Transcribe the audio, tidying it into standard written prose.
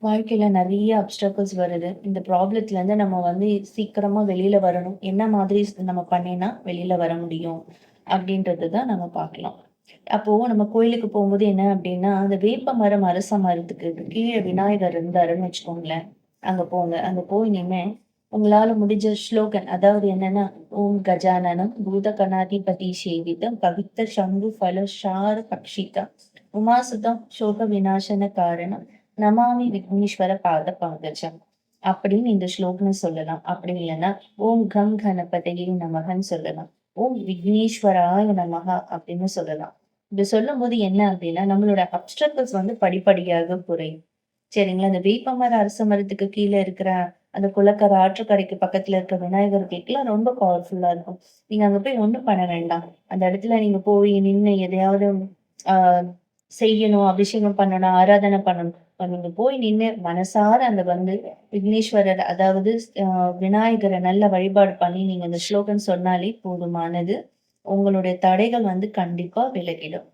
வாழ்க்கையில நெறைய அப்ஸ்டக்கிள்ஸ் வருது. இந்த ப்ராப்ளத்துலருந்து நம்ம வந்து சீக்கிரமா வெளில வரணும். என்ன மாதிரி நம்ம பண்ணினா வெளில வர முடியும்? அப்படின்றது தான் நம்ம பார்க்கலாம். அப்போ நம்ம கோயிலுக்கு போம்போது என்ன அப்படின்னா, அந்த வேப்ப மரம், அரச மரத்துக்கு கீழ விநாயகர் இருந்தாருன்னு வச்சுக்கோங்களேன். அங்க போங்க. அங்க போய் நின்னு உங்களால முடிஞ்ச ஸ்லோகன் அதாவது என்னன்னா, ஓம் கஜானனம் பூதகணாதிபதி சேவிதம் பவித்த சங்கு ஃபலசார பக்ஷிதம் உமாசுதம் சோக விநாசன காரணம் நமாமி விக்னேஸ்வர பாத பங்கஜம் அப்படின்னு இந்த ஸ்லோகன சொல்லலாம். அப்படி இல்லைன்னா, ஓம் கம் கணபதையே நமகன்னு சொல்லலாம். ஓம் விக்னேஸ்வராய நமஹ அப்படின்னு சொல்லலாம். இப்படி சொல்லும்போது என்ன அப்படின்னா, நம்மளோட அப்ஸ்ட்ரக்கிள்ஸ் வந்து படிப்படியாக குறையும். சரிங்களா? அந்த வேப்பமர, அரச மரத்துக்கு கீழ இருக்கிற அந்த குளக்கரை, ஆற்றுக்கரைக்கு பக்கத்துல இருக்க விநாயகர் கேக்கலாம் ரொம்ப பவர்ஃபுல்லா இருக்கும். நீங்க அங்க போய் ஒண்ணும் பண்ண வேண்டாம். அந்த இடத்துல நீங்க போய் நின்னு எதையாவது ஆ செய்யணும், அபிஷேகம் பண்ணணும், ஆராதனை பண்ணணும். நீங்க போய் நின்னு மனசார அந்த வந்து விக்னேஸ்வரர் அதாவது அ விநாயகர நல்ல வழிபாடு பண்ணி நீங்க அந்த ஸ்லோகன் சொன்னாலே போதுமானது. உங்களுடைய தடைகள் வந்து கண்டிப்பா விலகிடும்.